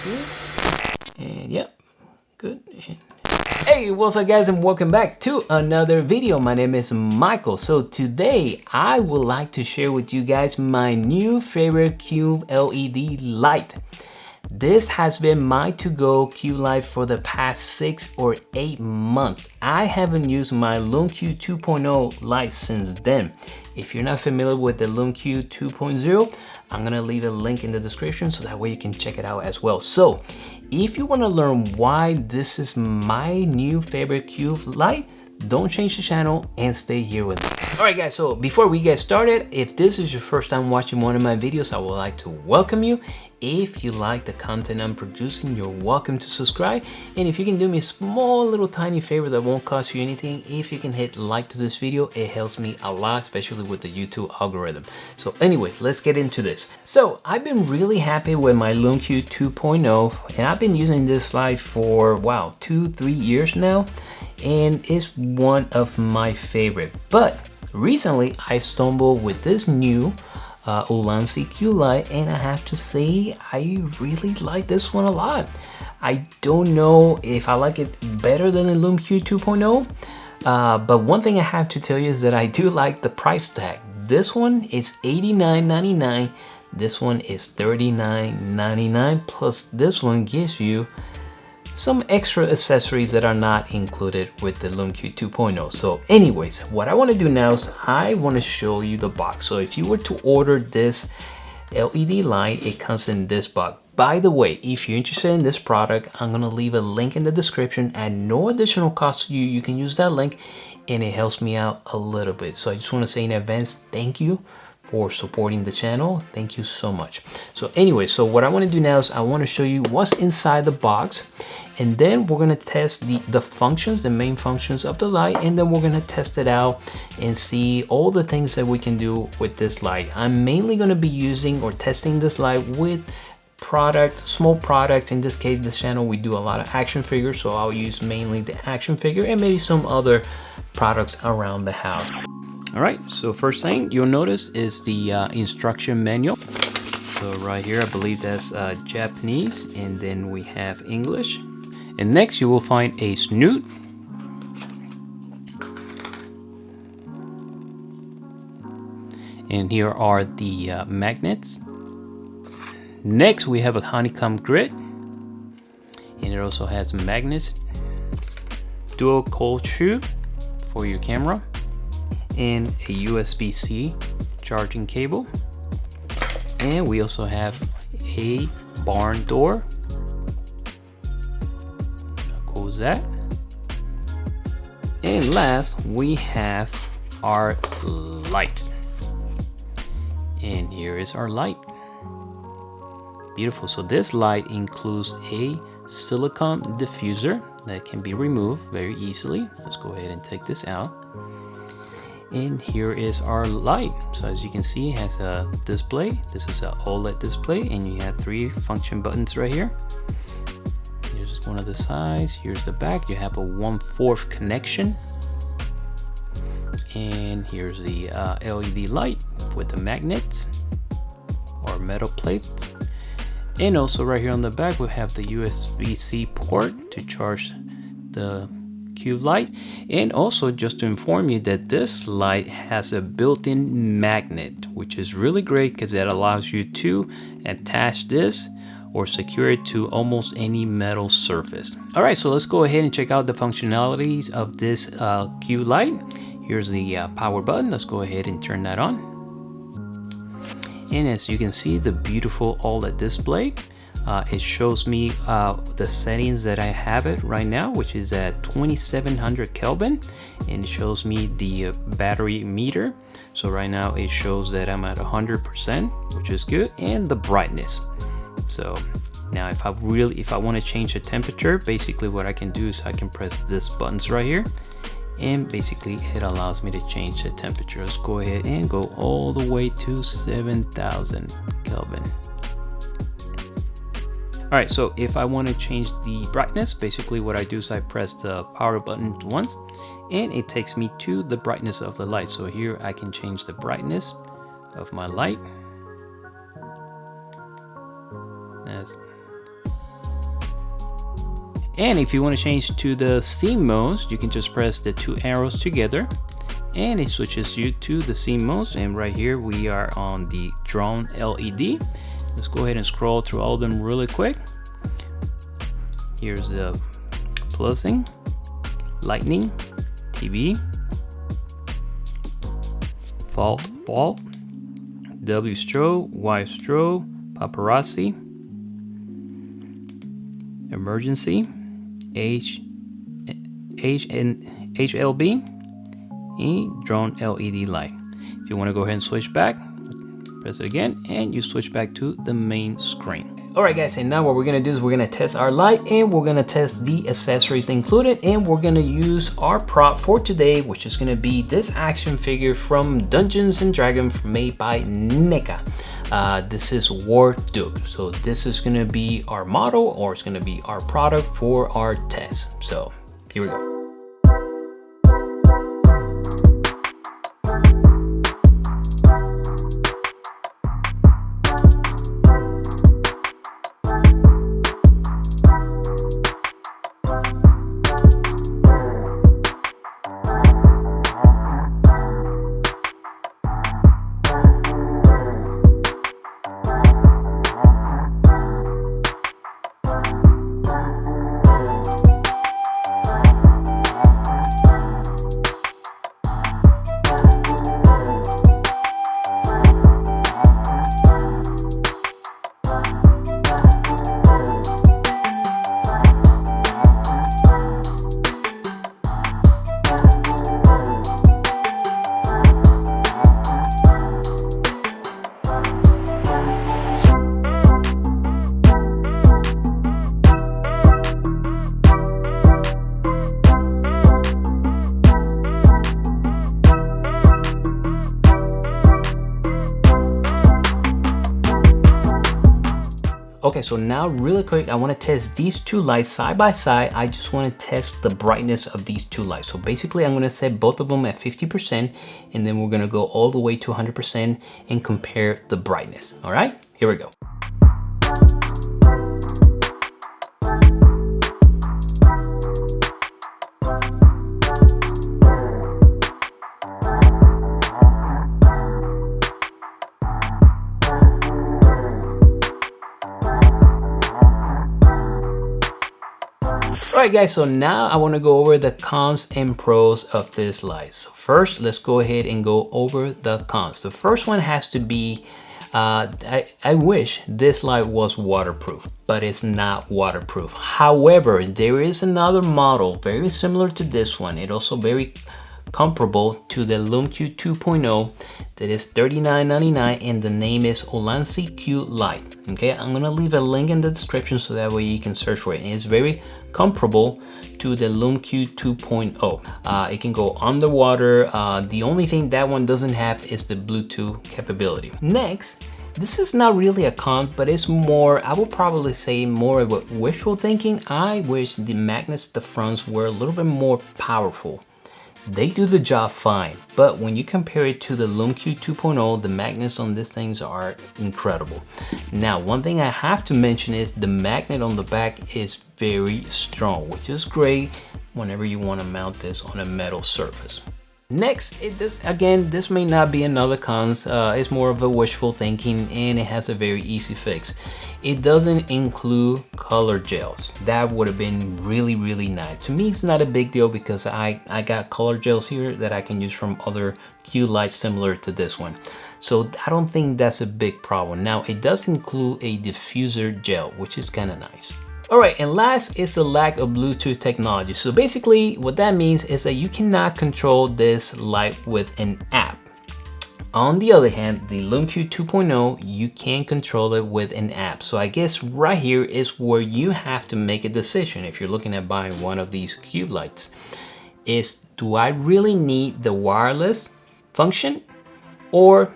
And yep, good. And hey, what's up guys, and welcome back to another video. My name is Michael. So today I would like to share with you guys my new favorite Cube LED light. This has been my to-go Cube light for the past 6 or 8 months. I haven't used my Lume Q 2.0 light since then. If you're not familiar with the Lume Q 2.0, I'm gonna leave a link in the description so that way you can check it out as well. So if you want to learn why this is my new favorite Cube light, don't change the channel and stay here with me. Alright guys, so before we get started, if this is your first time watching one of my videos, I would like to welcome you. If you like the content I'm producing, you're welcome to subscribe. And if you can do me a small little tiny favor that won't cost you anything, if you can hit like to this video, it helps me a lot, especially with the YouTube algorithm. So anyways, let's get into this. So I've been really happy with my Lume Q 2.0 and I've been using this light for, wow, 2-3 years now. And it's one of my favorite. But recently I stumbled with this new Ulanzi Q light, and I have to say I really like this one a lot. I don't know if I like it better than the Lume Q 2.0, but one thing I have to tell you is that I do like the price tag. This one is $89.99. This one is $39.99, plus this one gives you some extra accessories that are not included with the Lume Q 2.0. So anyways, what I want to do now is I want to show you the box. So if you were to order this LED light, it comes in this box. By the way, if you're interested in this product, I'm going to leave a link in the description at no additional cost to you. You can use that link and it helps me out a little bit. So I just want to say in advance, thank you for supporting the channel. Thank you so much. So anyway, so what I want to do now is I want to show you what's inside the box, and then we're going to test the functions, the main functions of the light, and then we're going to test it out and see all the things that we can do with this light. I'm mainly going to be using or testing this light with small product. In this case, this channel we do a lot of action figures, so I'll use mainly the action figure and maybe some other products around the house. All right, so first thing you'll notice is the instruction manual. So right here, I believe that's Japanese, and then we have English. And next you will find a snoot. And here are the magnets. Next we have a honeycomb grid. And it also has magnets. Dual cold shoe for your camera. And a USB-C charging cable. And we also have a barn door. How cool is that? And last, we have our light. And here is our light. Beautiful. So this light includes a silicone diffuser that can be removed very easily. Let's go ahead and take this out. And here is our light. So as you can see, it has a display. This is an OLED display, and you have 3 function buttons right here. Here's one of the sides. Here's the back. You have a 1/4 connection. And here's the LED light with the magnets or metal plates. And also right here on the back, we have the USB-C port to charge the Cube light. And also just to inform you that this light has a built-in magnet, which is really great because that allows you to attach this or secure it to almost any metal surface. All right, so let's go ahead and check out the functionalities of this Cube light. Here's the power button. Let's go ahead and turn that on. And as you can see, the beautiful OLED display. It shows me the settings that I have it right now, which is at 2700 Kelvin, and it shows me the battery meter. So right now it shows that I'm at 100%, which is good, and the brightness. So now if I want to change the temperature, basically what I can do is I can press this buttons right here, and basically it allows me to change the temperature. Let's go ahead and go all the way to 7000 Kelvin. All right, so if I want to change the brightness, basically what I do is I press the power button once and it takes me to the brightness of the light. So here I can change the brightness of my light. As And if you want to change to the scene modes, you can just press the two arrows together and it switches you to the scene modes. And right here we are on the drone LED. Let's go ahead and scroll through all of them really quick. Here's the plusing, lightning, TV, fault, W strobe, Y strobe, paparazzi, emergency, HLB, and drone LED light. If you want to go ahead and switch back, press it again and you switch back to the main screen. Alright guys, and now what we're gonna do is we're gonna test our light and we're gonna test the accessories included, and we're gonna use our prop for today, which is gonna be this action figure from Dungeons and Dragons made by NECA. This is War Duke. So this is gonna be our model, or it's gonna be our product for our test. So here we go. Okay, so now really quick, I want to test these two lights side by side. I just want to test the brightness of these two lights. So basically I'm going to set both of them at 50% and then we're going to go all the way to 100% and compare the brightness. All right, here we go. Alright guys, so now I want to go over the cons and pros of this light. So first, let's go ahead and go over the cons. The first one has to be, I wish this light was waterproof, but it's not waterproof. However, there is another model very similar to this one. It's also very comparable to the Lume Q 2.0 that is $39.99 and the name is Olansi Q Light. Okay, I'm gonna leave a link in the description so that way you can search for it. And it's very comparable to the Lume Q 2.0. It can go underwater. The only thing that one doesn't have is the Bluetooth capability. Next, this is not really a con, but it's more, I would probably say more of a wishful thinking. I wish the magnets at the fronts were a little bit more powerful. They do the job fine, but when you compare it to the Lume Q 2.0, the magnets on these things are incredible. Now, one thing I have to mention is the magnet on the back is very strong, which is great whenever you want to mount this on a metal surface. Next, this may not be another cons. It's more of a wishful thinking and it has a very easy fix. It doesn't include color gels. That would have been really nice. To me, it's not a big deal because I got color gels here that I can use from other Q lights similar to this one. So I don't think that's a big problem. Now, it does include a diffuser gel, which is kind of nice. Alright, and last is the lack of Bluetooth technology. So basically what that means is that you cannot control this light with an app. On the other hand, the Lume Q 2.0, you can control it with an app. So I guess right here is where you have to make a decision if you're looking at buying one of these Cube lights. Do I really need the wireless function, or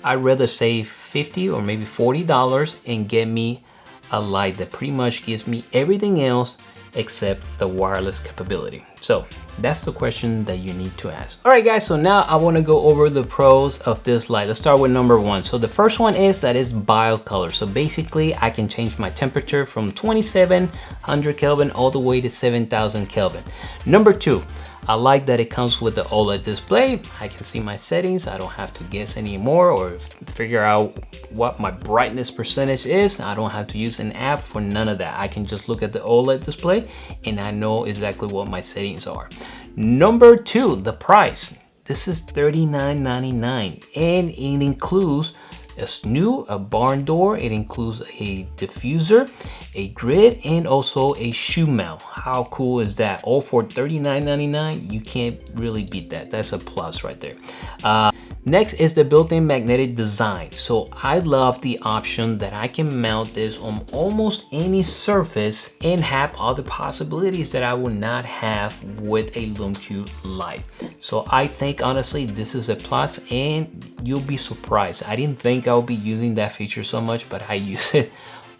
I'd rather save $50 or maybe $40 and get me a light that pretty much gives me everything else except the wireless capability? So that's the question that you need to ask. All right, guys, so now I want to go over the pros of this light. Let's start with number one. So the first one is that it's bi-color. So basically I can change my temperature from 2700 Kelvin all the way to 7000 Kelvin. Number two, I like that it comes with the OLED display. I can see my settings. I don't have to guess anymore or figure out what my brightness percentage is. I don't have to use an app for none of that. I can just look at the OLED display and I know exactly what my settings are. Number two, the price. This is $39.99 and it includes a barn door. It includes a diffuser, a grid, and also a shoe mount. How cool is that? All for $39.99. You can't really beat that. That's a plus right there. Next is the built-in magnetic design. So I love the option that I can mount this on almost any surface and have all the possibilities that I would not have with a Lume light. So I think honestly this is a plus and you'll be surprised. I didn't think I'll be using that feature so much, but I use it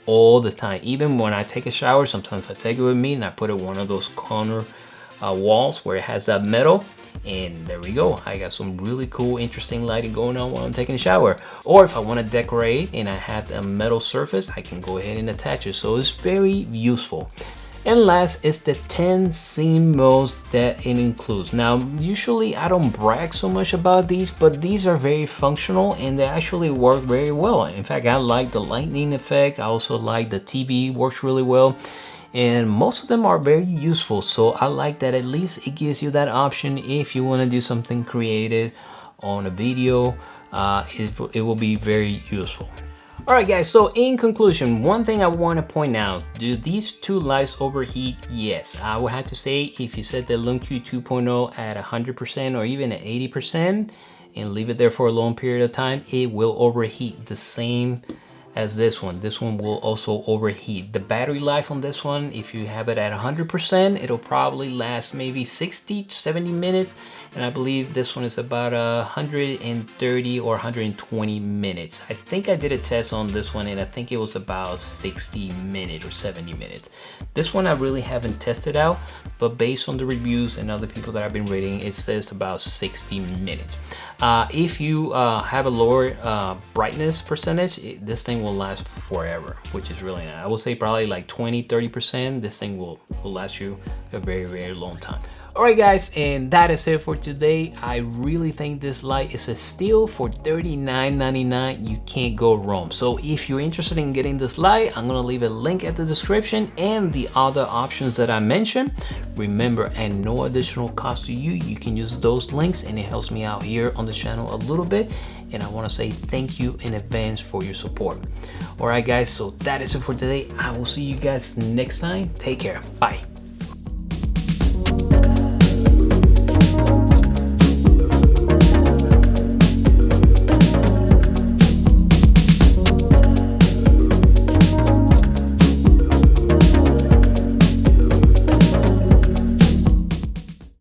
all the time. Even when I take a shower, sometimes I take it with me and I put it on one of those corner walls where it has that metal, and there we go. I got some really cool, interesting lighting going on while I'm taking a shower. Or if I want to decorate and I have a metal surface, I can go ahead and attach it. So it's very useful. And last is the 10 scene modes that it includes. Now, usually I don't brag so much about these, but these are very functional and they actually work very well. In fact, I like the lightning effect. I also like the TV, works really well. And most of them are very useful. So I like that at least it gives you that option if you want to do something creative on a video. It will be very useful. Alright guys, so in conclusion, one thing I want to point out, do these two lights overheat? Yes, I would have to say if you set the Lume 2.0 at 100% or even at 80% and leave it there for a long period of time, it will overheat the same as this one. This one will also overheat. The battery life on this one, if you have it at 100%, it'll probably last maybe 60 to 70 minutes. And I believe this one is about 130 or 120 minutes. I think I did a test on this one and I think it was about 60 minutes or 70 minutes. This one I really haven't tested out, but based on the reviews and other people that I've been reading, it says about 60 minutes. If you have a lower brightness percentage, this thing will last forever, which is really nice. I will say probably like 20-30%. This thing will last you a very, very long time. Alright guys, and that is it for today. I really think this light is a steal for $39.99. You can't go wrong. So if you're interested in getting this light, I'm gonna leave a link at the description and the other options that I mentioned. Remember, at no additional cost to you, you can use those links and it helps me out here on the channel a little bit. And I want to say thank you in advance for your support. Alright guys, so that is it for today. I will see you guys next time. Take care. Bye.